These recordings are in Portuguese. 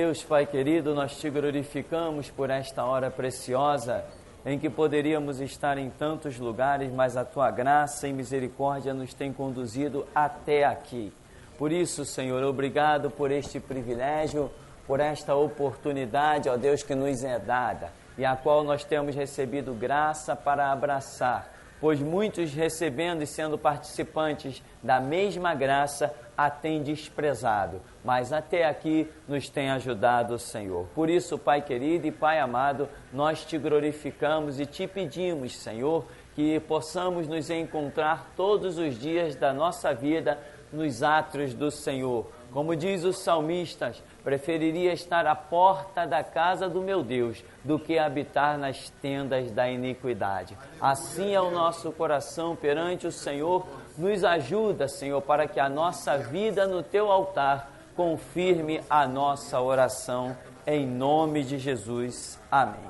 Deus, Pai querido, nós te glorificamos por esta hora preciosa em que poderíamos estar em tantos lugares, mas a Tua graça e misericórdia nos tem conduzido até aqui. Por isso, Senhor, obrigado por este privilégio, por esta oportunidade, ó Deus, que nos é dada e a qual nós temos recebido graça para abraçar, pois muitos recebendo e sendo participantes da mesma graça a têm desprezado, mas até aqui nos tem ajudado o Senhor. Por isso, Pai querido e Pai amado, nós te glorificamos e te pedimos, Senhor, que possamos nos encontrar todos os dias da nossa vida nos átrios do Senhor. Como diz o salmista, preferiria estar à porta da casa do meu Deus do que habitar nas tendas da iniquidade. Assim é o nosso coração perante o Senhor. Nos ajuda, Senhor, para que a nossa vida no Teu altar confirme a nossa oração, em nome de Jesus. Amém.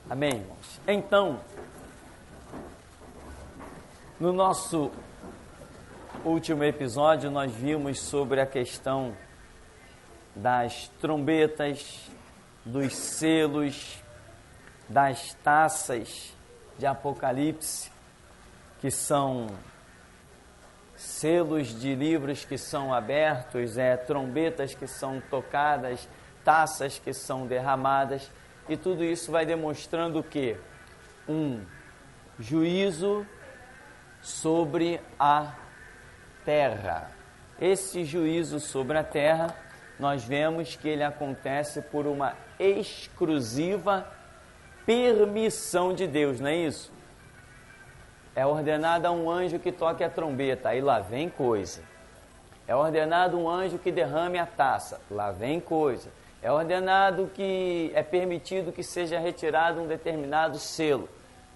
Amém, irmãos. Então, no nosso último episódio, nós vimos sobre a questão das trombetas, dos selos, das taças de Apocalipse, que são selos de livros que são abertos, trombetas que são tocadas, taças que são derramadas, e tudo isso vai demonstrando o quê? Um juízo sobre a terra. Esse juízo sobre a terra, nós vemos que ele acontece por uma exclusiva permissão de Deus, não é isso? É ordenado a um anjo que toque a trombeta, aí lá vem coisa. É ordenado um anjo que derrame a taça, lá vem coisa. É ordenado que é permitido que seja retirado um determinado selo,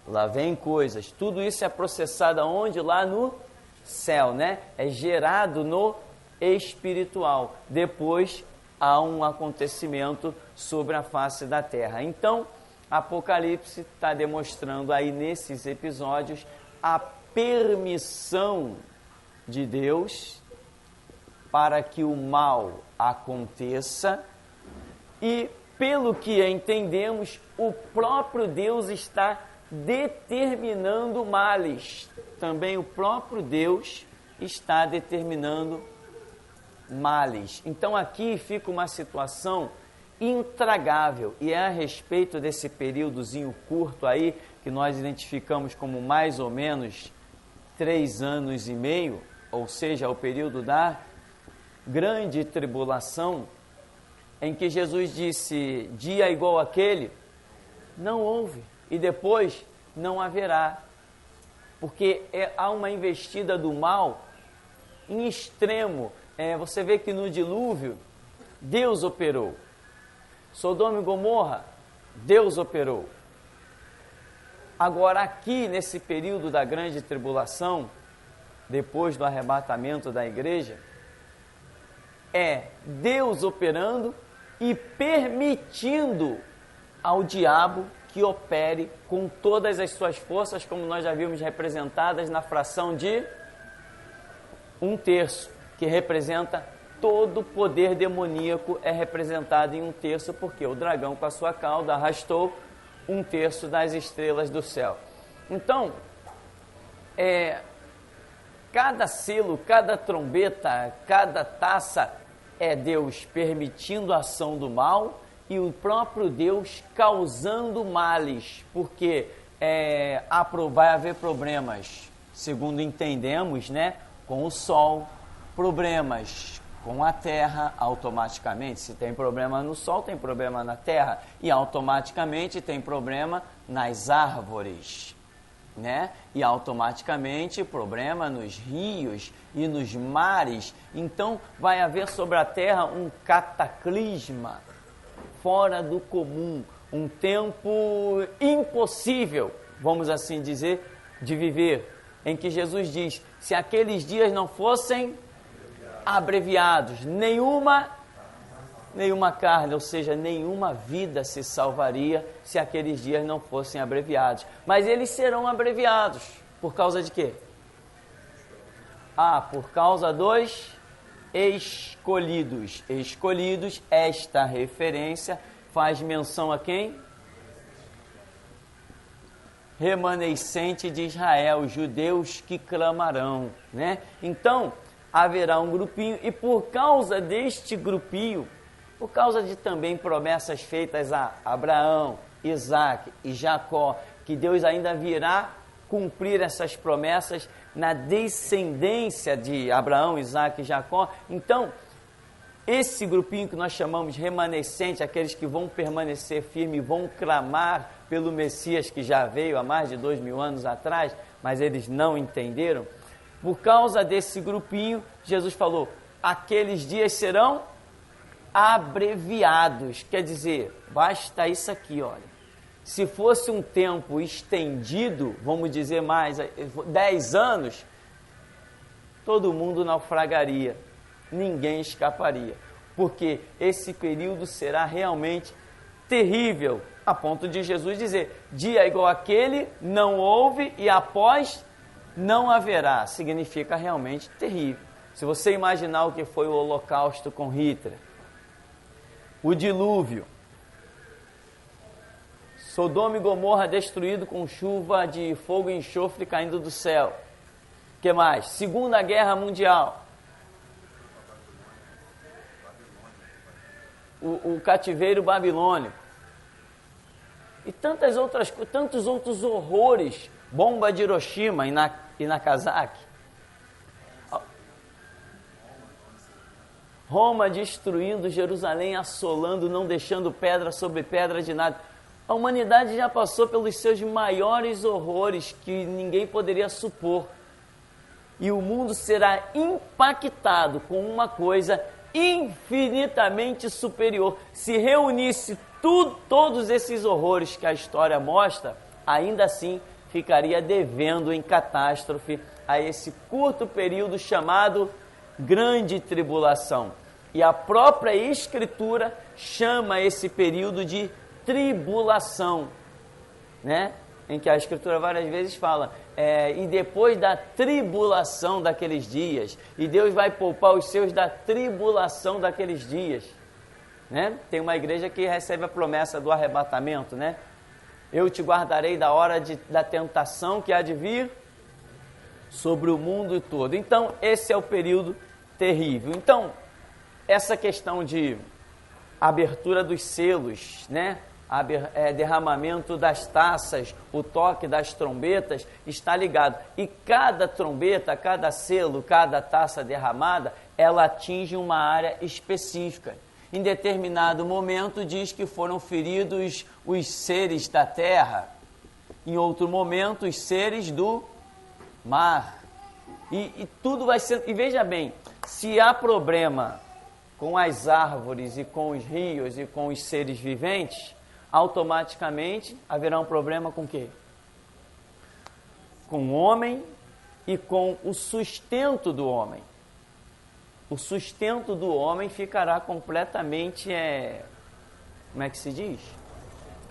lá vem coisas. Tudo isso é processado aonde? Lá no céu, né? É gerado no espiritual. Depois há um acontecimento sobre a face da terra. Então, Apocalipse está demonstrando aí nesses episódios a permissão de Deus para que o mal aconteça e, pelo que entendemos, o próprio Deus está determinando males. Também o próprio Deus está determinando males. Então aqui fica uma situação intragável, e é a respeito desse períodozinho curto aí, que nós identificamos como mais ou menos 3 anos e meio, ou seja, o período da grande tribulação, em que Jesus disse, dia igual àquele, não houve, e depois não haverá, porque há uma investida do mal em extremo. Você vê que no dilúvio, Deus operou. Sodoma e Gomorra, Deus operou. Agora aqui, nesse período da grande tribulação, depois do arrebatamento da igreja, é Deus operando e permitindo ao diabo que opere com todas as suas forças, como nós já vimos representadas na fração de 1/3, que representa todo o poder demoníaco, é representado em 1/3, porque o dragão com a sua cauda arrastou 1/3 das estrelas do céu. Então, cada selo, cada trombeta, cada taça é Deus permitindo a ação do mal e o próprio Deus causando males, porque vai haver problemas, segundo entendemos, né, com o sol, problemas com a terra, automaticamente. Se tem problema no sol, tem problema na terra, e automaticamente tem problema nas árvores, né? E automaticamente problema nos rios e nos mares. Então vai haver sobre a terra um cataclisma fora do comum, um tempo impossível, vamos assim dizer, de viver, em que Jesus diz, se aqueles dias não fossem abreviados, nenhuma carne, ou seja, nenhuma vida se salvaria se aqueles dias não fossem abreviados. Mas eles serão abreviados. Por causa de quê? Por causa dos escolhidos. Escolhidos, esta referência faz menção a quem? Remanescente de Israel, judeus que clamarão, né? Então, haverá um grupinho, e por causa deste grupinho, por causa de também promessas feitas a Abraão, Isaac e Jacó, que Deus ainda virá cumprir essas promessas na descendência de Abraão, Isaac e Jacó. Então, esse grupinho que nós chamamos de remanescente, aqueles que vão permanecer firmes, vão clamar pelo Messias que já veio há mais de 2000 anos atrás, mas eles não entenderam. Por causa desse grupinho, Jesus falou, aqueles dias serão abreviados. Quer dizer, basta isso aqui, olha. Se fosse um tempo estendido, vamos dizer mais, 10 anos, todo mundo naufragaria, ninguém escaparia, porque esse período será realmente terrível, a ponto de Jesus dizer, dia igual aquele não houve e após não haverá, significa realmente terrível. Se você imaginar o que foi o Holocausto com Hitler, o dilúvio, Sodoma e Gomorra destruído com chuva de fogo e enxofre caindo do céu. O que mais? Segunda Guerra Mundial. O cativeiro babilônico. E tantos outros horrores. Bomba de Hiroshima e Nagasaki. Roma destruindo, Jerusalém assolando, não deixando pedra sobre pedra de nada. A humanidade já passou pelos seus maiores horrores que ninguém poderia supor. E o mundo será impactado com uma coisa infinitamente superior. Se reunisse todos esses horrores que a história mostra, ainda assim ficaria devendo em catástrofe a esse curto período chamado Grande Tribulação. E a própria Escritura chama esse período de tribulação, né? Em que a Escritura várias vezes fala, e depois da tribulação daqueles dias, e Deus vai poupar os seus da tribulação daqueles dias, né? Tem uma igreja que recebe a promessa do arrebatamento, né? Eu te guardarei da hora da tentação que há de vir sobre o mundo todo. Então, esse é o período terrível. Então, essa questão de abertura dos selos, né? Derramamento das taças, o toque das trombetas está ligado. E cada trombeta, cada selo, cada taça derramada, ela atinge uma área específica. Em determinado momento diz que foram feridos os seres da terra. Em outro momento, os seres do mar. E tudo vai ser... E veja bem, se há problema com as árvores e com os rios e com os seres viventes, automaticamente haverá um problema com o quê? Com o homem e com o sustento do homem. O sustento do homem ficará completamente, como é que se diz?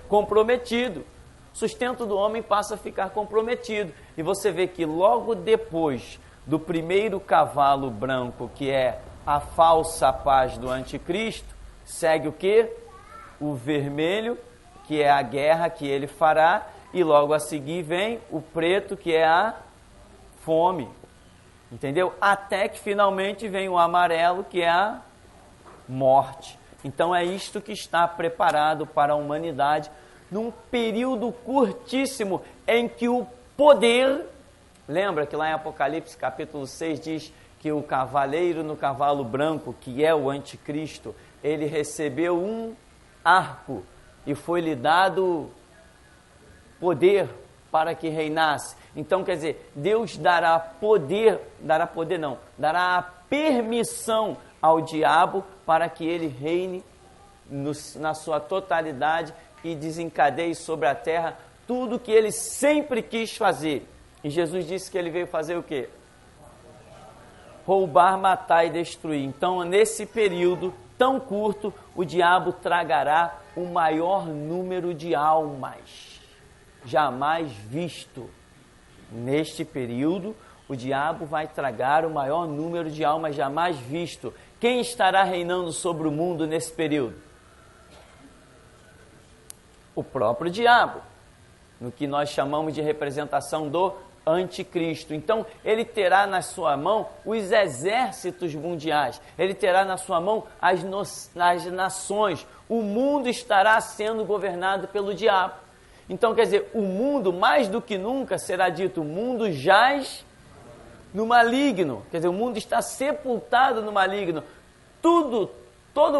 Comprometido. O sustento do homem passa a ficar comprometido. E você vê que logo depois do primeiro cavalo branco, que é a falsa paz do anticristo, segue o quê? O vermelho, que é a guerra que ele fará, e logo a seguir vem o preto, que é a fome. Entendeu? Até que finalmente vem o amarelo, que é a morte. Então é isto que está preparado para a humanidade num período curtíssimo em que o poder... Lembra que lá em Apocalipse capítulo 6 diz que o cavaleiro no cavalo branco, que é o anticristo, ele recebeu um arco e foi-lhe dado poder para que reinasse. Então, quer dizer, Deus dará a permissão ao diabo para que ele reine na sua totalidade e desencadeie sobre a terra tudo que ele sempre quis fazer. E Jesus disse que ele veio fazer o quê? Roubar, matar e destruir. Então, nesse período tão curto, o diabo tragará o maior número de almas jamais visto. Neste período, o diabo vai tragar o maior número de almas jamais visto. Quem estará reinando sobre o mundo nesse período? O próprio diabo, no que nós chamamos de representação do anticristo. Então, ele terá na sua mão os exércitos mundiais, ele terá na sua mão as nações, o mundo estará sendo governado pelo diabo. Então, quer dizer, o mundo, mais do que nunca, será dito, o mundo jaz no maligno, quer dizer, o mundo está sepultado no maligno, todo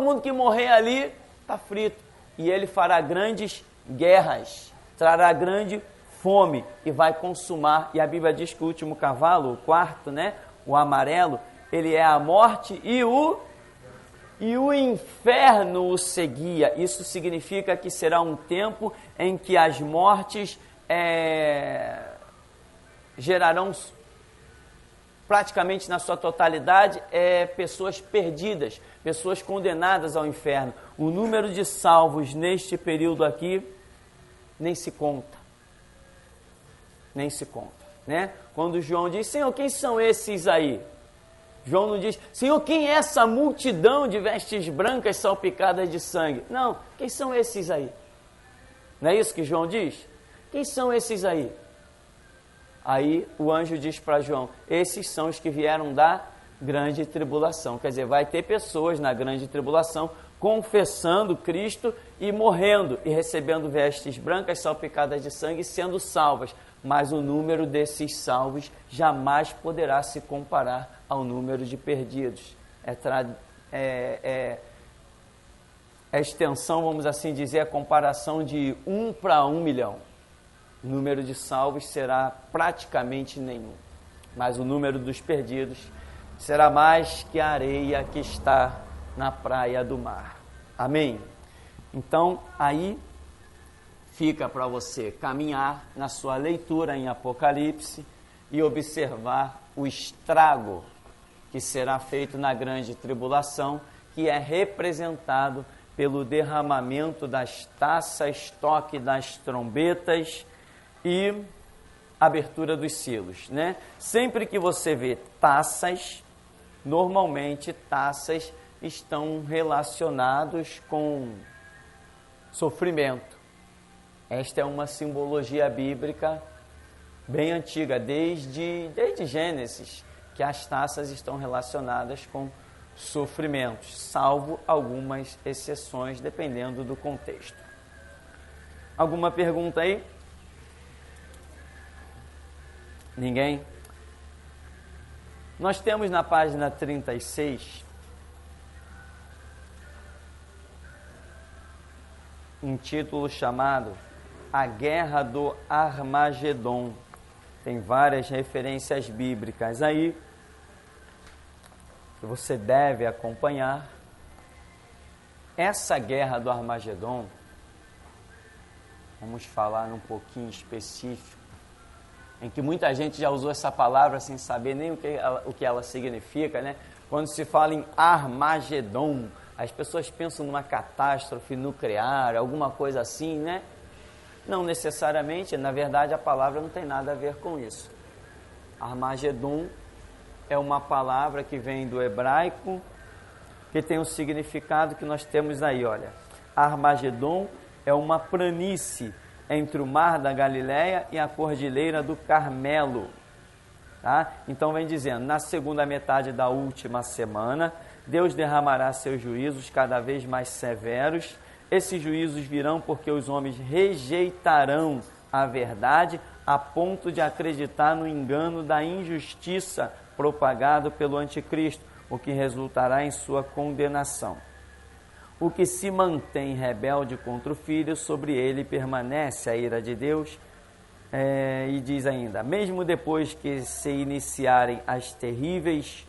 mundo que morrer ali está frito, e ele fará grandes guerras, trará grande fome e vai consumar, e a Bíblia diz que o último cavalo, o quarto, né, o amarelo, ele é a morte e o inferno o seguia. Isso significa que será um tempo em que as mortes gerarão praticamente na sua totalidade pessoas perdidas, pessoas condenadas ao inferno. O número de salvos neste período aqui nem se conta, né? Quando João diz, Senhor, quem são esses aí? João não diz, Senhor, quem é essa multidão de vestes brancas salpicadas de sangue? Não, quem são esses aí? Não é isso que João diz? Quem são esses aí? Aí o anjo diz para João, esses são os que vieram da grande tribulação. Quer dizer, vai ter pessoas na grande tribulação confessando Cristo e morrendo e recebendo vestes brancas salpicadas de sangue e sendo salvas. Mas o número desses salvos jamais poderá se comparar ao número de perdidos. É a extensão, vamos assim dizer, a comparação de 1 para 1 milhão. O número de salvos será praticamente nenhum, mas o número dos perdidos será mais que a areia que está na praia do mar. Amém? Então, aí fica para você caminhar na sua leitura em Apocalipse e observar o estrago que será feito na grande tribulação, que é representado pelo derramamento das taças, toque das trombetas e abertura dos selos, né? Sempre que você vê taças, normalmente taças estão relacionados com sofrimento. Esta é uma simbologia bíblica bem antiga, desde Gênesis, que as taças estão relacionadas com sofrimentos, salvo algumas exceções, dependendo do contexto. Alguma pergunta aí? Ninguém? Nós temos na página 36 um título chamado A Guerra do Armagedon. Tem várias referências bíblicas aí que você deve acompanhar. Essa guerra do Armagedon, vamos falar um pouquinho específico, em que muita gente já usou essa palavra sem saber nem o que ela significa, né? Quando se fala em Armagedon, as pessoas pensam numa catástrofe nuclear, alguma coisa assim, né? Não necessariamente, na verdade a palavra não tem nada a ver com isso. Armagedon é uma palavra que vem do hebraico, que tem um significado que nós temos aí, olha. Armagedon é uma planície entre o mar da Galileia e a cordilheira do Carmelo. Tá? Então vem dizendo, na segunda metade da última semana, Deus derramará seus juízos cada vez mais severos. Esses juízos virão porque os homens rejeitarão a verdade a ponto de acreditar no engano da injustiça propagado pelo anticristo, o que resultará em sua condenação. O que se mantém rebelde contra o Filho, sobre ele permanece a ira de Deus. E diz ainda, mesmo depois que se iniciarem os terríveis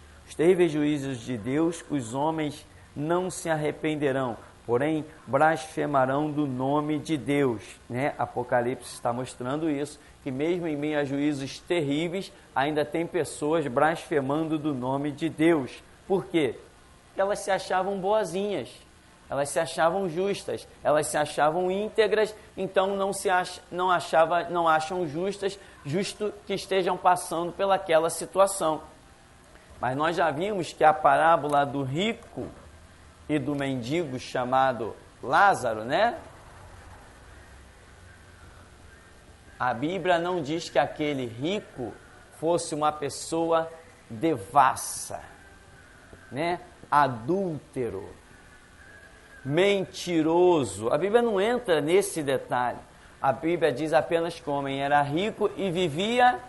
juízos de Deus, os homens não se arrependerão, porém blasfemarão do nome de Deus. Né? Apocalipse está mostrando isso, que mesmo em meio a juízos terríveis, ainda tem pessoas blasfemando do nome de Deus. Por quê? Porque elas se achavam boazinhas. elas se achavam justas, elas se achavam íntegras, então não acham justo que estejam passando pelaquela situação. Mas nós já vimos que a parábola do rico e do mendigo chamado Lázaro, né? A Bíblia não diz que aquele rico fosse uma pessoa devassa, né? Adúltero, mentiroso. A Bíblia não entra nesse detalhe. A Bíblia diz apenas que o homem era rico e vivia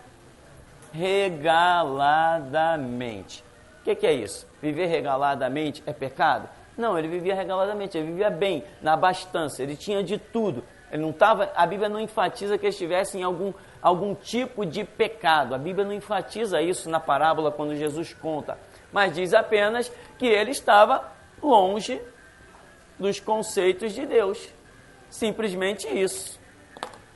regaladamente. O que é isso? Viver regaladamente é pecado? Não, ele vivia regaladamente, ele vivia bem, na abastança, ele tinha de tudo. Ele não tava, a Bíblia não enfatiza que ele estivesse em algum tipo de pecado. A Bíblia não enfatiza isso na parábola quando Jesus conta, mas diz apenas que ele estava longe dos conceitos de Deus. Simplesmente isso.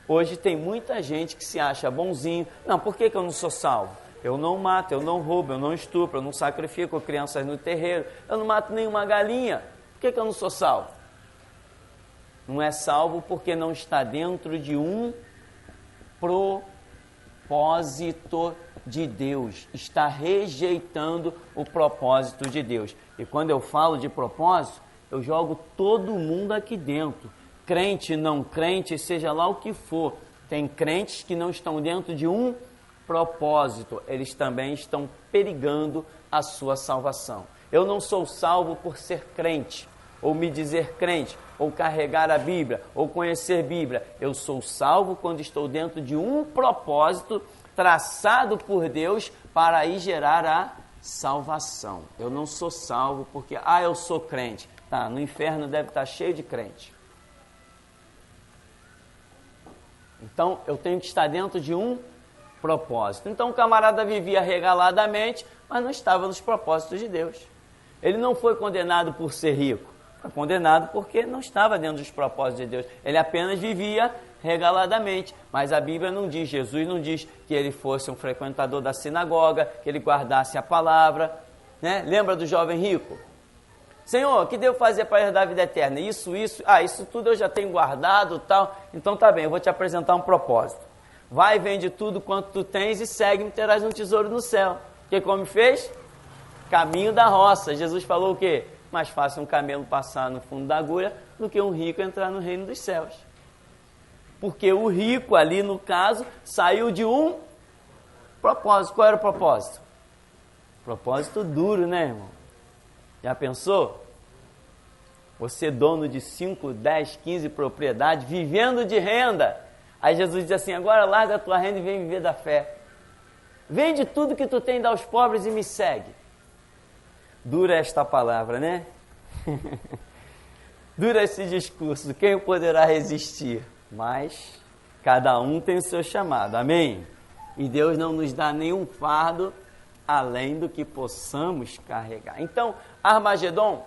Hoje tem muita gente que se acha bonzinho. Não, por que eu não sou salvo? Eu não mato, eu não roubo, eu não estupro, eu não sacrifico crianças no terreiro, eu não mato nenhuma galinha. Por que eu não sou salvo? Não é salvo porque não está dentro de um propósito de Deus. Está rejeitando o propósito de Deus. E quando eu falo de propósito, eu jogo todo mundo aqui dentro. Crente, não crente, seja lá o que for. Tem crentes que não estão dentro de um propósito. Eles também estão perigando a sua salvação. Eu não sou salvo por ser crente, ou me dizer crente, ou carregar a Bíblia, ou conhecer Bíblia. Eu sou salvo quando estou dentro de um propósito traçado por Deus para aí gerar a salvação. Eu não sou salvo porque, eu sou crente. Tá, no inferno deve estar cheio de crente. Então, eu tenho que estar dentro de um propósito. Então, o camarada vivia regaladamente, mas não estava nos propósitos de Deus. Ele não foi condenado por ser rico. Foi condenado porque não estava dentro dos propósitos de Deus. Ele apenas vivia regaladamente. Mas a Bíblia não diz, Jesus não diz que ele fosse um frequentador da sinagoga, que ele guardasse a palavra, né? Lembra do jovem rico? Senhor, o que devo fazer para herdar a vida eterna? Isso tudo eu já tenho guardado, tal. Então tá bem, eu vou te apresentar um propósito. Vai, vende tudo quanto tu tens e segue-me, terás um tesouro no céu. O que como fez? Caminho da roça. Jesus falou o quê? Mais fácil um camelo passar no fundo da agulha do que um rico entrar no reino dos céus. Porque o rico ali, no caso, saiu de um propósito. Qual era o propósito? Propósito duro, né, irmão? Já pensou? Você dono de 5, 10, 15 propriedades, vivendo de renda. Aí Jesus diz assim, agora larga a tua renda e vem viver da fé. Vende tudo que tu tem, dá aos pobres e me segue. Dura esta palavra, né? Dura esse discurso, quem poderá resistir? Mas cada um tem o seu chamado, amém? E Deus não nos dá nenhum fardo além do que possamos carregar. Então, Armagedon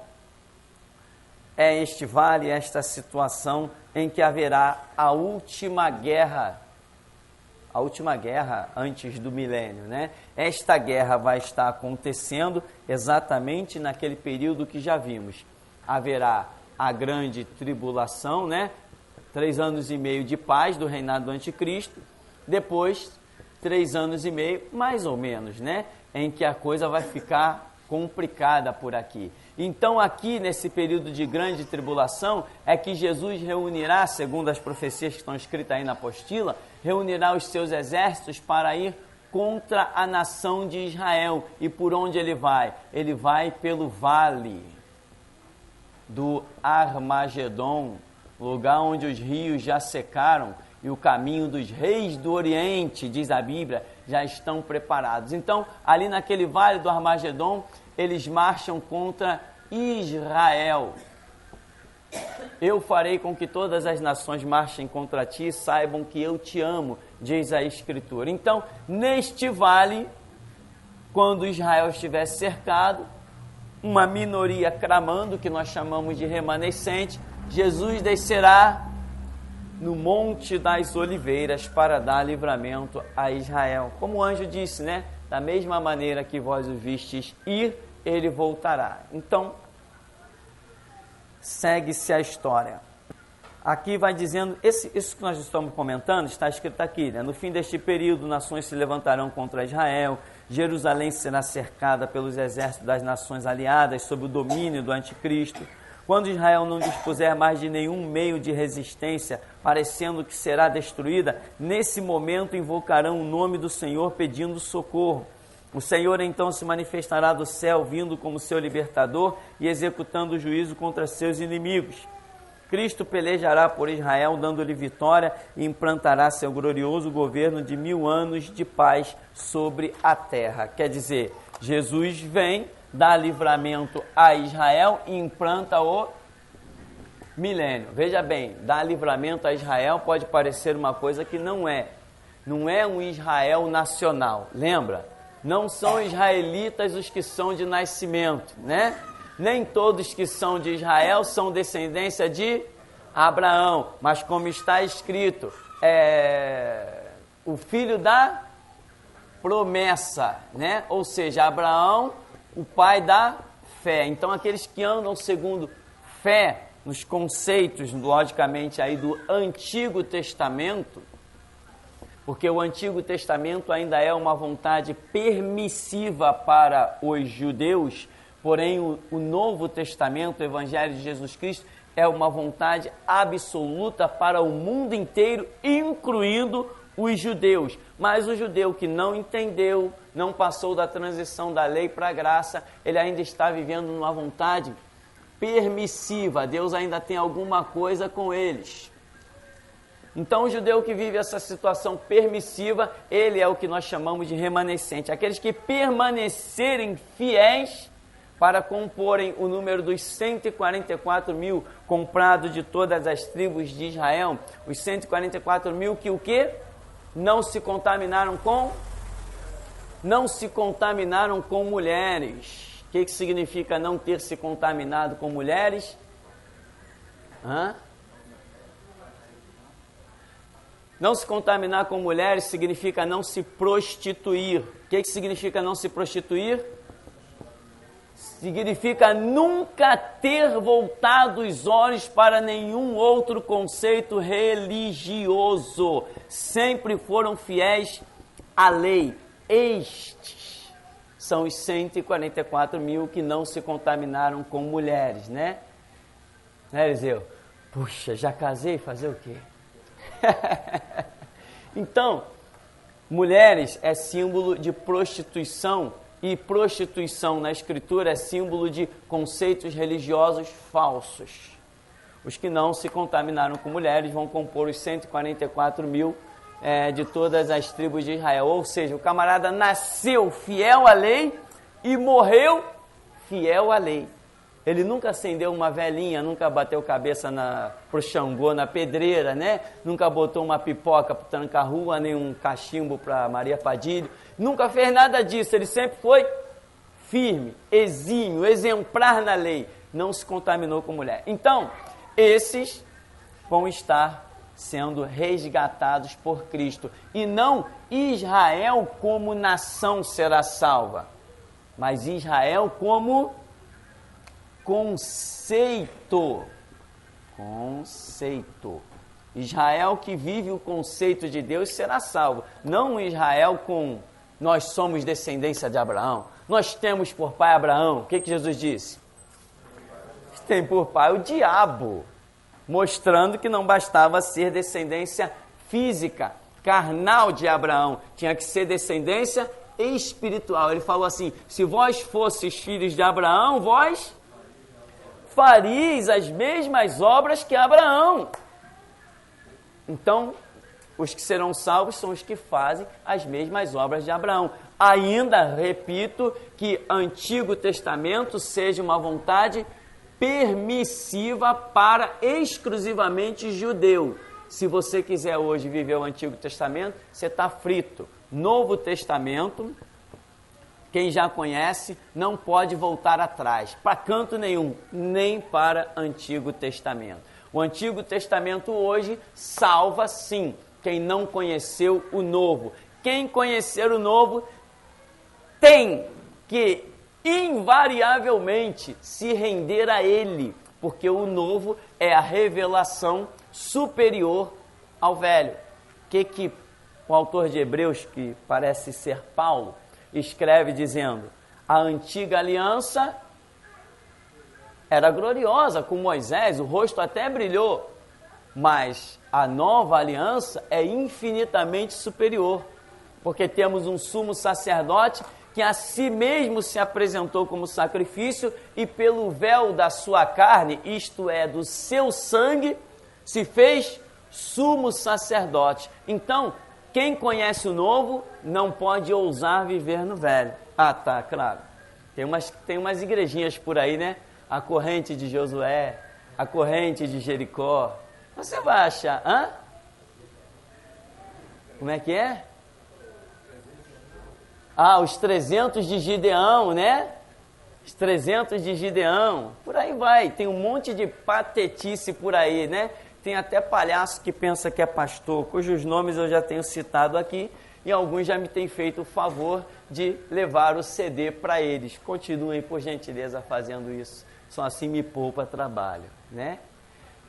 é este vale, esta situação em que haverá a última guerra antes do milênio, né? Esta guerra vai estar acontecendo exatamente naquele período que já vimos. Haverá a grande tribulação, né? 3 anos e meio de paz do reinado do anticristo, depois 3 anos e meio, mais ou menos, né? Em que a coisa vai ficar complicada por aqui. Então aqui nesse período de grande tribulação é que Jesus reunirá, segundo as profecias que estão escritas aí na apostila, reunirá os seus exércitos para ir contra a nação de Israel. E por onde ele vai? Ele vai pelo vale do Armagedon, lugar onde os rios já secaram e o caminho dos reis do Oriente, diz a Bíblia, já estão preparados. Então, ali naquele vale do Armagedon, eles marcham contra Israel. Eu farei com que todas as nações marchem contra ti e saibam que eu te amo, diz a Escritura. Então, neste vale, quando Israel estiver cercado, uma minoria cramando, que nós chamamos de remanescente, Jesus descerá no Monte das Oliveiras para dar livramento a Israel. Como o anjo disse, né? Da mesma maneira que vós o vistes ir, ele voltará. Então, segue-se a história. Aqui vai dizendo, isso que nós estamos comentando, está escrito aqui, né? No fim deste período, nações se levantarão contra Israel, Jerusalém será cercada pelos exércitos das nações aliadas sob o domínio do anticristo. Quando Israel não dispuser mais de nenhum meio de resistência, parecendo que será destruída, nesse momento invocarão o nome do Senhor pedindo socorro. O Senhor então se manifestará do céu, vindo como seu libertador e executando o juízo contra seus inimigos. Cristo pelejará por Israel, dando-lhe vitória, e implantará seu glorioso governo de 1000 anos de paz sobre a terra. Quer dizer, Jesus vem, dá livramento a Israel e implanta o milênio. Veja bem, dar livramento a Israel pode parecer uma coisa que não é. Não é um Israel nacional, lembra? Não são israelitas os que são de nascimento, né? Nem todos que são de Israel são descendência de Abraão, mas como está escrito, o filho da promessa, né? Ou seja, Abraão, o pai da fé. Então, aqueles que andam segundo fé, nos conceitos, logicamente, aí do Antigo Testamento, porque o Antigo Testamento ainda é uma vontade permissiva para os judeus, porém o Novo Testamento, o Evangelho de Jesus Cristo, é uma vontade absoluta para o mundo inteiro, incluindo os judeus. Mas o judeu que não entendeu, não passou da transição da lei para a graça, ele ainda está vivendo numa vontade permissiva. Deus ainda tem alguma coisa com eles. Então o judeu que vive essa situação permissiva, ele é o que nós chamamos de remanescente. Aqueles que permanecerem fiéis para comporem o número dos 144 mil comprados de todas as tribos de Israel, os 144 mil que o quê? Não se contaminaram com mulheres. O que significa não ter se contaminado com mulheres? Não se contaminar com mulheres significa não se prostituir. O que significa não se prostituir? Significa nunca ter voltado os olhos para nenhum outro conceito religioso. Sempre foram fiéis à lei. Estes são os 144 mil que não se contaminaram com mulheres, né? Né, Eliseu? Puxa, já casei, fazer o quê? Então, mulheres é símbolo de prostituição. E prostituição na Escritura é símbolo de conceitos religiosos falsos. Os que não se contaminaram com mulheres vão compor os 144 mil de todas as tribos de Israel. Ou seja, o camarada nasceu fiel à lei e morreu fiel à lei. Ele nunca acendeu uma velinha, nunca bateu cabeça pro Xangô na pedreira, né? Nunca botou uma pipoca para tranca-rua, nem um cachimbo para Maria Padilha. Nunca fez nada disso, ele sempre foi firme, exímio, exemplar na lei. Não se contaminou com mulher. Então, esses vão estar sendo resgatados por Cristo. E não Israel como nação será salva, mas Israel como conceito. Israel que vive o conceito de Deus será salvo. Não Israel com nós somos descendência de Abraão, nós temos por pai Abraão. O que Jesus disse? Tem por pai o diabo, mostrando que não bastava ser descendência física, carnal de Abraão, tinha que ser descendência espiritual. Ele falou assim: se vós fosseis filhos de Abraão, vós faríeis as mesmas obras que Abraão. Então, os que serão salvos são os que fazem as mesmas obras de Abraão. Ainda repito que Antigo Testamento seja uma vontade permissiva para exclusivamente judeu. Se você quiser hoje viver o Antigo Testamento, você está frito. Novo Testamento, quem já conhece, não pode voltar atrás, para canto nenhum, nem para Antigo Testamento. O Antigo Testamento hoje salva sim quem não conheceu o Novo. Quem conhecer o Novo tem que invariavelmente se render a ele, porque o novo é a revelação superior ao velho. Que o autor de Hebreus, que parece ser Paulo, escreve dizendo: a antiga aliança era gloriosa com Moisés, o rosto até brilhou, mas a nova aliança é infinitamente superior, porque temos um sumo sacerdote que a si mesmo se apresentou como sacrifício e pelo véu da sua carne, isto é, do seu sangue, se fez sumo sacerdote. Então, quem conhece o novo não pode ousar viver no velho. Ah, tá, claro. Tem umas igrejinhas por aí, né? A corrente de Josué, a corrente de Jericó. Você vai achar, hã? Como é que é? Ah, os 300 de Gideão, né? Os 300 de Gideão. Por aí vai, tem um monte de patetice por aí, né? Tem até palhaço que pensa que é pastor, cujos nomes eu já tenho citado aqui, e alguns já me têm feito o favor de levar o CD para eles. Continuem, por gentileza, fazendo isso. Só assim me poupa trabalho, né?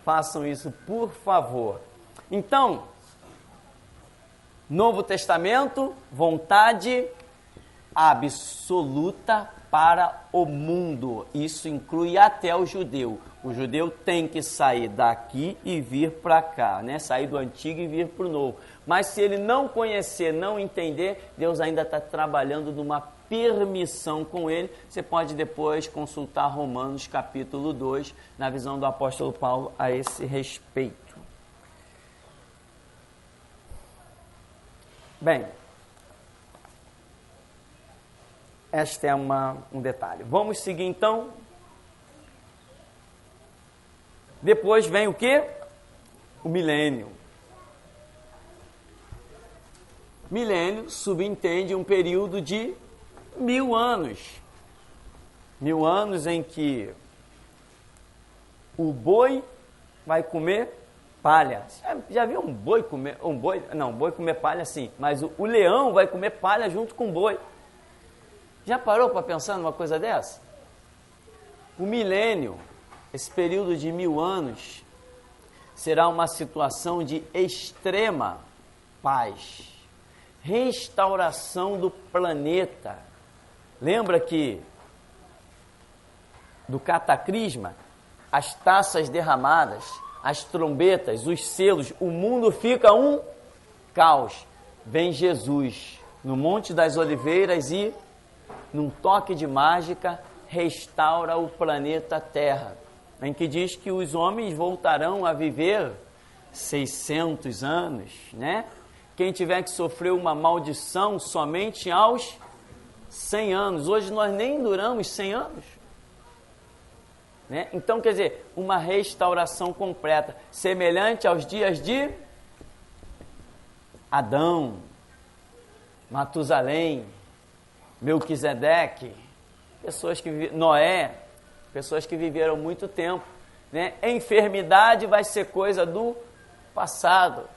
Façam isso, por favor. Então, Novo Testamento, vontade absoluta para o mundo. Isso inclui até o judeu. O judeu tem que sair daqui e vir para cá, né? Sair do antigo e vir para o novo. Mas se ele não conhecer, não entender, Deus ainda está trabalhando numa permissão com ele. Você pode depois consultar Romanos capítulo 2, na visão do apóstolo Paulo a esse respeito. Bem, este é um detalhe. Vamos seguir então. Depois vem o quê? O milênio. Milênio subentende um período de 1000 anos. 1000 anos em que o boi vai comer palha. Já viu um boi comer... boi comer palha sim, mas o leão vai comer palha junto com o boi. Já parou para pensar numa coisa dessa? O milênio, esse período de 1000 anos, será uma situação de extrema paz, restauração do planeta. Lembra que do cataclisma, as taças derramadas, as trombetas, os selos, o mundo fica um caos. Vem Jesus no Monte das Oliveiras e, num toque de mágica, restaura o planeta Terra, em que diz que os homens voltarão a viver 600 anos, né? Quem tiver que sofrer uma maldição somente aos 100 anos. Hoje nós nem duramos 100 anos. Né? Então, quer dizer, uma restauração completa, semelhante aos dias de Adão, Matusalém, Melquisedeque, Noé, pessoas que viveram muito tempo. Né? A enfermidade vai ser coisa do passado.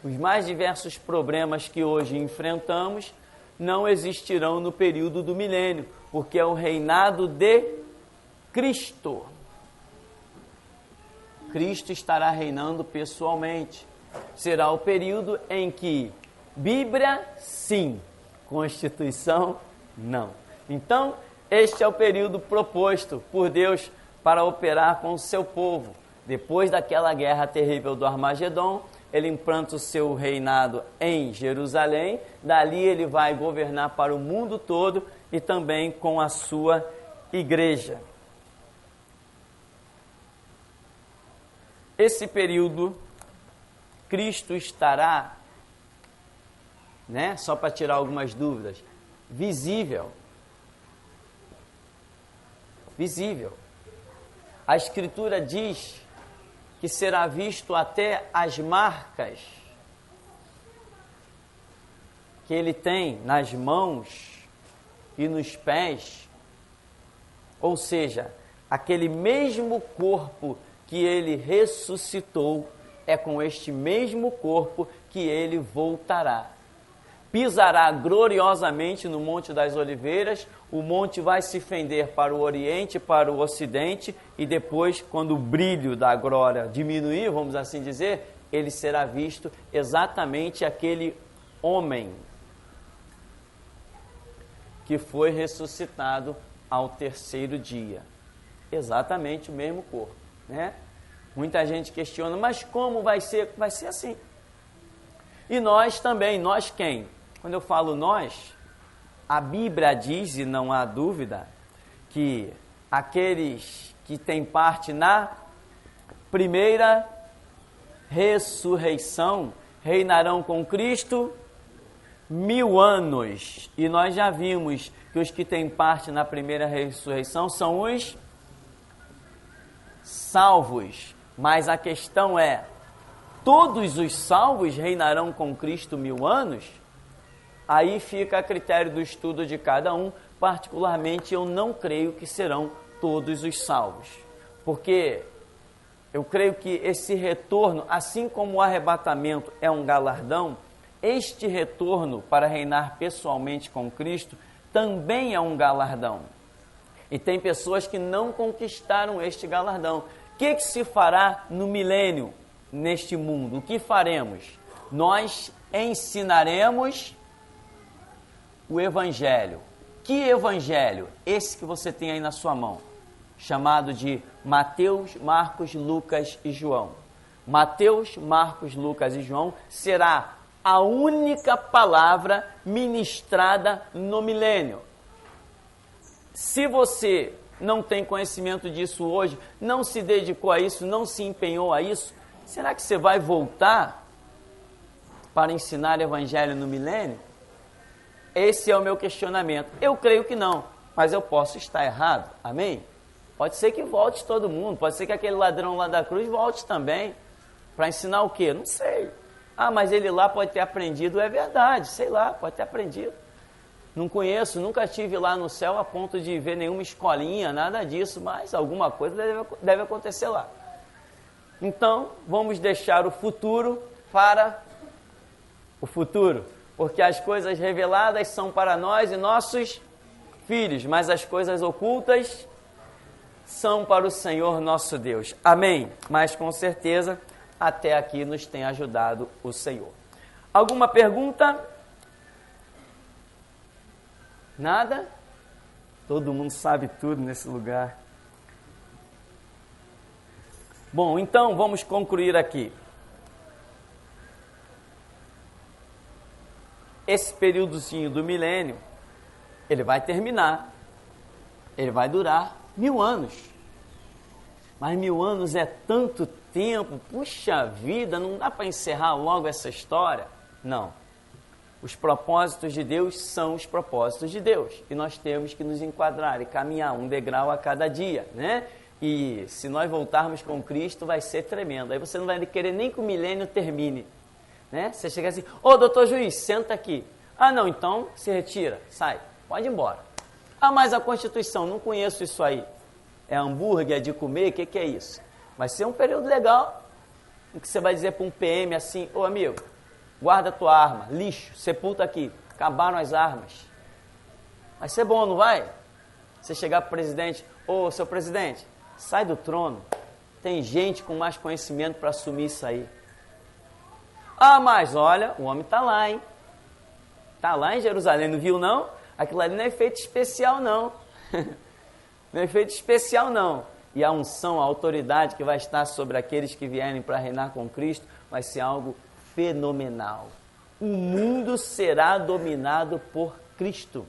Os mais diversos problemas que hoje enfrentamos não existirão no período do milênio, porque é o reinado de Cristo. Cristo estará reinando pessoalmente. Será o período em que Bíblia, sim, Constituição, não. Então, este é o período proposto por Deus para operar com o seu povo. Depois daquela guerra terrível do Armagedon, ele implanta o seu reinado em Jerusalém, dali ele vai governar para o mundo todo e também com a sua igreja. Esse período, Cristo estará, né, só para tirar algumas dúvidas, visível. Visível. A Escritura diz que será visto até as marcas que ele tem nas mãos e nos pés, ou seja, aquele mesmo corpo que ele ressuscitou, é com este mesmo corpo que ele voltará. pisará gloriosamente no Monte das Oliveiras, o monte vai se fender para o oriente, para o ocidente, e depois, quando o brilho da glória diminuir, vamos assim dizer, ele será visto exatamente aquele homem que foi ressuscitado ao terceiro dia. Exatamente o mesmo corpo, né? Muita gente questiona, mas como vai ser? Vai ser assim. E nós também, nós quem? Quando eu falo nós, a Bíblia diz, e não há dúvida, que aqueles que têm parte na primeira ressurreição reinarão com Cristo 1000 anos. E nós já vimos que os que têm parte na primeira ressurreição são os salvos. Mas a questão é, todos os salvos reinarão com Cristo 1000 anos? Aí fica a critério do estudo de cada um. Particularmente, eu não creio que serão todos os salvos. Porque eu creio que esse retorno, assim como o arrebatamento é um galardão, este retorno para reinar pessoalmente com Cristo também é um galardão. E tem pessoas que não conquistaram este galardão. O que se fará no milênio, neste mundo? O que faremos? Nós ensinaremos o Evangelho. Que Evangelho? Esse que você tem aí na sua mão, chamado de Mateus, Marcos, Lucas e João. Mateus, Marcos, Lucas e João será a única palavra ministrada no milênio. Se você não tem conhecimento disso hoje, não se dedicou a isso, não se empenhou a isso, será que você vai voltar para ensinar o Evangelho no milênio? Esse é o meu questionamento. Eu creio que não, mas eu posso estar errado. Amém? Pode ser que volte todo mundo, pode ser que aquele ladrão lá da cruz volte também. Para ensinar o quê? Não sei. Ah, mas ele lá pode ter aprendido. É verdade, sei lá, pode ter aprendido. Não conheço, nunca estive lá no céu a ponto de ver nenhuma escolinha, nada disso, mas alguma coisa deve acontecer lá. Então, vamos deixar o futuro para o futuro, porque as coisas reveladas são para nós e nossos filhos, mas as coisas ocultas são para o Senhor nosso Deus. Amém? Mas com certeza, até aqui nos tem ajudado o Senhor. Alguma pergunta? Nada? Todo mundo sabe tudo nesse lugar. Bom, então vamos concluir aqui. Esse períodozinho do milênio, ele vai terminar. Ele vai durar 1000 anos. Mas 1000 anos é tanto tempo, puxa vida, não dá para encerrar logo essa história? Não. Os propósitos de Deus são os propósitos de Deus. E nós temos que nos enquadrar e caminhar um degrau a cada dia, né? E se nós voltarmos com Cristo, vai ser tremendo. Aí você não vai querer nem que o milênio termine, né? Você chega assim, ô doutor juiz, senta aqui. Ah não, então se retira, sai, pode ir embora. Ah, mas a Constituição, não conheço isso aí. É hambúrguer, é de comer, o que é isso? Vai ser um período legal, em que você vai dizer para um PM assim, ô amigo, guarda a tua arma, lixo, sepulta aqui, acabaram as armas. Vai ser bom, não vai? Você chegar para o presidente, ô seu presidente, sai do trono, tem gente com mais conhecimento para assumir isso aí. Ah, mas olha, o homem está lá, hein? Está lá em Jerusalém, não viu não? Aquilo ali não é efeito especial não. Não é efeito especial não. E a unção, a autoridade que vai estar sobre aqueles que vierem para reinar com Cristo vai ser algo fenomenal. O mundo será dominado por Cristo.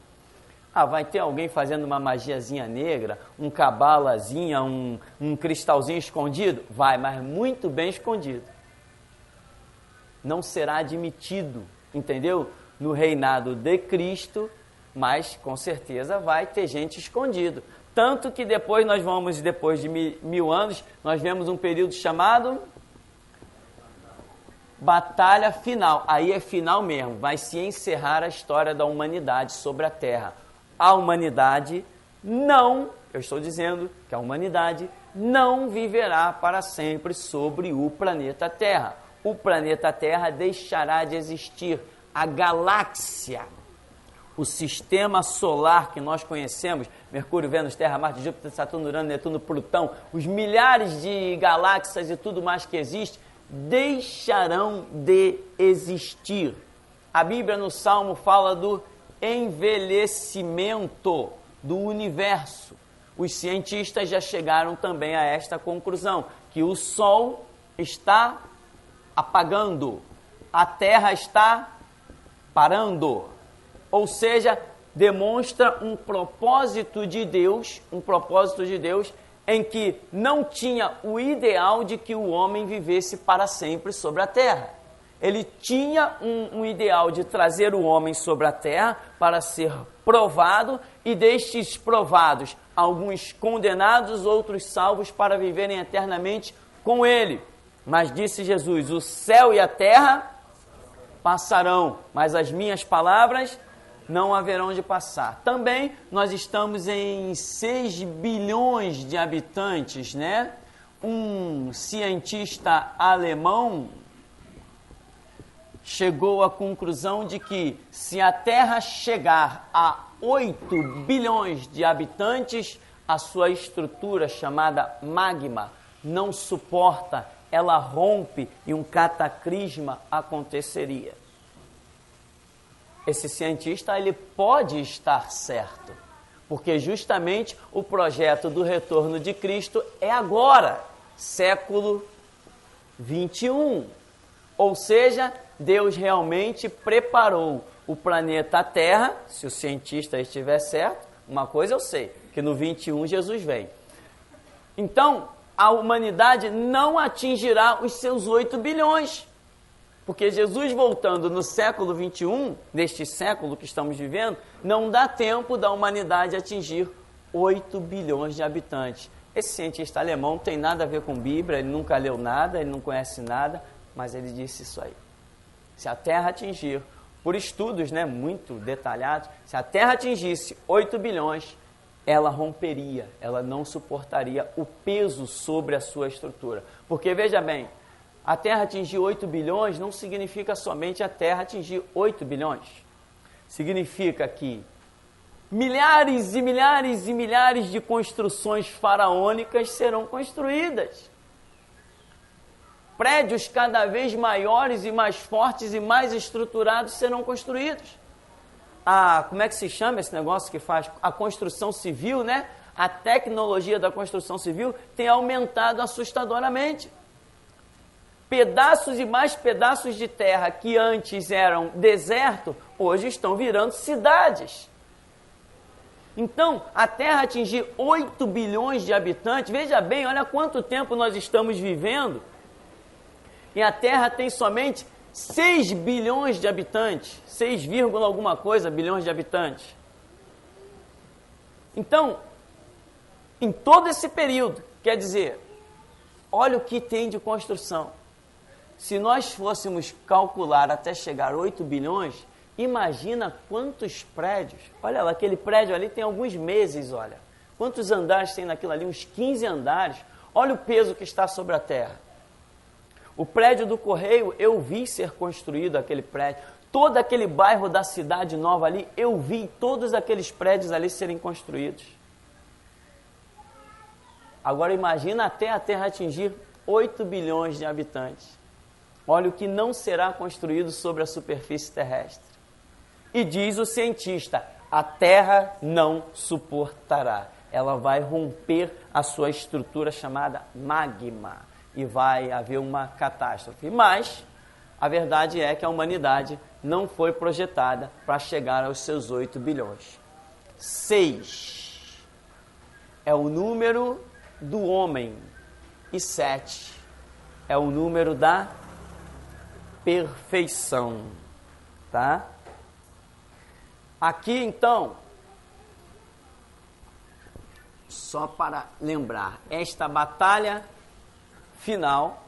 Ah, vai ter alguém fazendo uma magiazinha negra, um cabalazinha, um cristalzinho escondido? Vai, mas muito bem escondido. Não será admitido, entendeu? No reinado de Cristo, mas com certeza vai ter gente escondido. Tanto que depois depois de 1000 anos, nós vemos um período chamado batalha final. Aí é final mesmo, vai se encerrar a história da humanidade sobre a Terra. A humanidade não, eu estou dizendo que a humanidade não viverá para sempre sobre o planeta Terra. O planeta Terra deixará de existir. a galáxia, o sistema solar que nós conhecemos, Mercúrio, Vênus, Terra, Marte, Júpiter, Saturno, Urano, Netuno, Plutão, os milhares de galáxias e tudo mais que existe, deixarão de existir. A Bíblia no Salmo fala do envelhecimento do universo. Os cientistas já chegaram também a esta conclusão, que o Sol está apagando, a Terra está parando. Ou seja, demonstra um propósito de Deus em que não tinha o ideal de que o homem vivesse para sempre sobre a terra. Ele tinha um ideal de trazer o homem sobre a terra para ser provado, e destes provados, alguns condenados, outros salvos para viverem eternamente com ele. Mas disse Jesus, o céu e a terra passarão, mas as minhas palavras não haverão de passar. Também nós estamos em 6 bilhões de habitantes, né? Um cientista alemão chegou à conclusão de que se a Terra chegar a 8 bilhões de habitantes, a sua estrutura chamada magma não suporta, ela rompe e um cataclisma aconteceria. Esse cientista, ele pode estar certo, porque justamente o projeto do retorno de Cristo é agora, século 21. Ou seja, Deus realmente preparou o planeta Terra, se o cientista estiver certo, uma coisa eu sei, que no 21 Jesus vem. Então, a humanidade não atingirá os seus 8 bilhões. Porque Jesus voltando no século 21, neste século que estamos vivendo, não dá tempo da humanidade atingir 8 bilhões de habitantes. Esse cientista alemão não tem nada a ver com Bíblia, ele nunca leu nada, ele não conhece nada, mas ele disse isso aí. Se a Terra atingir, por estudos, né, muito detalhados, se a Terra atingisse 8 bilhões, ela romperia, ela não suportaria o peso sobre a sua estrutura. Porque, veja bem, a Terra atingir 8 bilhões não significa somente a Terra atingir 8 bilhões. Significa que milhares e milhares e milhares de construções faraônicas serão construídas. Prédios cada vez maiores e mais fortes e mais estruturados serão construídos. Como é que se chama esse negócio que faz a construção civil, né? A tecnologia da construção civil tem aumentado assustadoramente. Pedaços e mais pedaços de terra que antes eram deserto, hoje estão virando cidades. Então, a Terra atingir 8 bilhões de habitantes, veja bem, olha quanto tempo nós estamos vivendo, e a Terra tem somente 6 bilhões de habitantes, 6, alguma coisa bilhões de habitantes. Então, em todo esse período, quer dizer, olha o que tem de construção. Se nós fôssemos calcular até chegar a 8 bilhões, imagina quantos prédios. Olha lá, aquele prédio ali tem alguns meses, olha. Quantos andares tem naquilo ali? Uns 15 andares. Olha o peso que está sobre a terra. O prédio do Correio, eu vi ser construído aquele prédio. Todo aquele bairro da Cidade Nova ali, eu vi todos aqueles prédios ali serem construídos. Agora imagina até a Terra atingir 8 bilhões de habitantes. Olha o que não será construído sobre a superfície terrestre. E diz o cientista, a Terra não suportará. Ela vai romper a sua estrutura chamada magma e vai haver uma catástrofe. Mas a verdade é que a humanidade não foi projetada para chegar aos seus 8 bilhões. 6 é o número do homem e 7 é o número da perfeição, tá? Aqui, então, só para lembrar, esta batalha final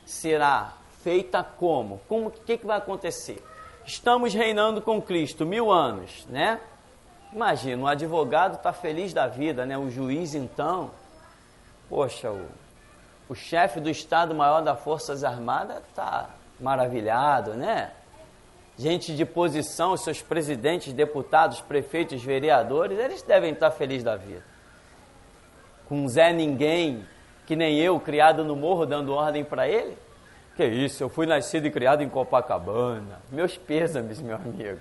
será feita como? O que vai acontecer? Estamos reinando com Cristo 1000 anos, né? Imagina, o advogado está feliz da vida, né? O juiz, então, poxa, O chefe do Estado-Maior das Forças Armadas está maravilhado, né? Gente de posição, seus presidentes, deputados, prefeitos, vereadores, eles devem estar felizes da vida. Com Zé Ninguém, que nem eu, criado no morro, dando ordem para ele? Que isso, eu fui nascido e criado em Copacabana. Meus pêsames, meu amigo.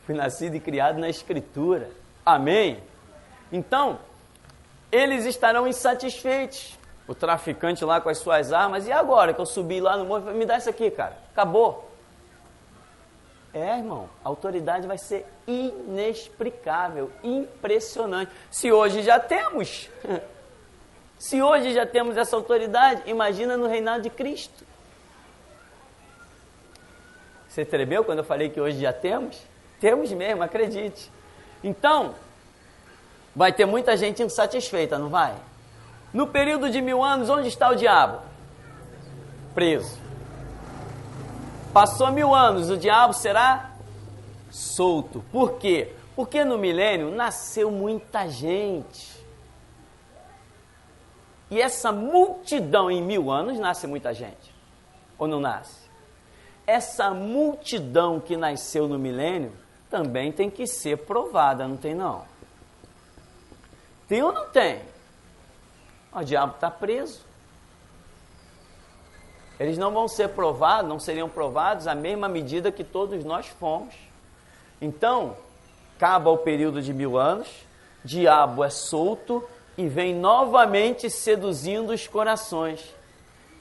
Fui nascido e criado na Escritura. Amém? Então, eles estarão insatisfeitos. O traficante lá com as suas armas. E agora que eu subi lá no morro, me dá isso aqui, cara. Acabou. Irmão, a autoridade vai ser inexplicável, impressionante. Se hoje já temos, se hoje já temos essa autoridade, imagina no reinado de Cristo. Você tremeu quando eu falei que hoje já temos? Temos mesmo, acredite. Então, vai ter muita gente insatisfeita, não vai? No período de 1000 anos, onde está o diabo? Preso. Passou 1000 anos, o diabo será solto. Por quê? Porque no milênio nasceu muita gente. E essa multidão em 1000 anos nasce muita gente. Ou não nasce? Essa multidão que nasceu no milênio também tem que ser provada, não tem não? Tem ou não tem? O diabo está preso. Eles não vão ser provados, não seriam provados à mesma medida que todos nós fomos. Então, acaba o período de 1000 anos, diabo é solto e vem novamente seduzindo os corações.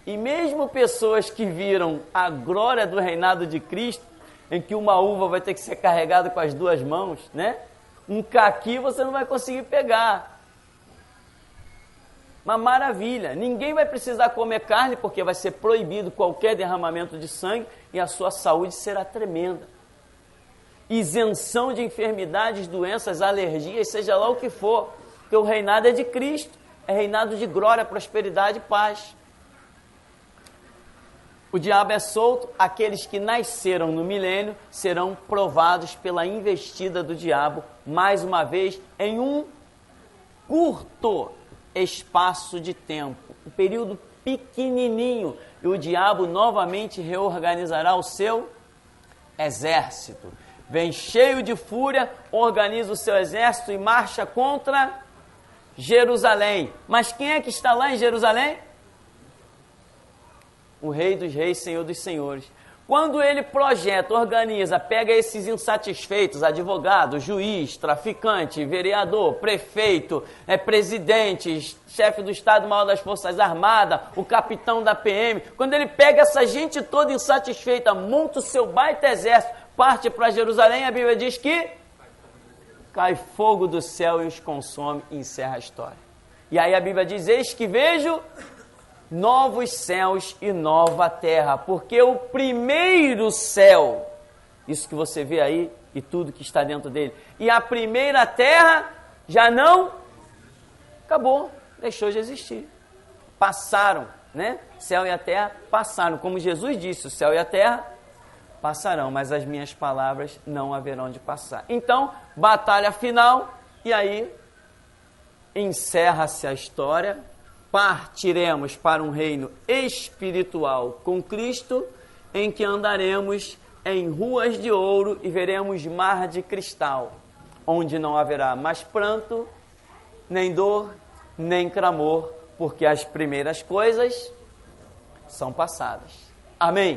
E mesmo pessoas que viram a glória do reinado de Cristo, em que uma uva vai ter que ser carregada com as 2 mãos, né? Um caqui você não vai conseguir pegar. Uma maravilha, ninguém vai precisar comer carne porque vai ser proibido qualquer derramamento de sangue e a sua saúde será tremenda. Isenção de enfermidades, doenças, alergias, seja lá o que for, porque o reinado é de Cristo, é reinado de glória, prosperidade e paz. O diabo é solto, aqueles que nasceram no milênio serão provados pela investida do diabo, mais uma vez, em um curto espaço de tempo, um período pequenininho, e o diabo novamente reorganizará o seu exército. Vem cheio de fúria, organiza o seu exército e marcha contra Jerusalém. Mas quem é que está lá em Jerusalém? O Rei dos Reis, Senhor dos Senhores. Quando ele projeta, organiza, pega esses insatisfeitos, advogado, juiz, traficante, vereador, prefeito, presidente, chefe do Estado-Maior das Forças Armadas, o capitão da PM, quando ele pega essa gente toda insatisfeita, monta o seu baita exército, parte para Jerusalém, a Bíblia diz que cai fogo do céu e os consome e encerra a história. E aí a Bíblia diz, eis que vejo novos céus e nova terra, porque o primeiro céu, isso que você vê aí e tudo que está dentro dele, e a primeira terra já não acabou, deixou de existir. Passaram, né? Céu e a terra passaram, como Jesus disse, o céu e a terra passarão, mas as minhas palavras não haverão de passar. Então, batalha final, e aí encerra-se a história. Partiremos para um reino espiritual com Cristo, em que andaremos em ruas de ouro e veremos mar de cristal, onde não haverá mais pranto, nem dor, nem clamor, porque as primeiras coisas são passadas. Amém?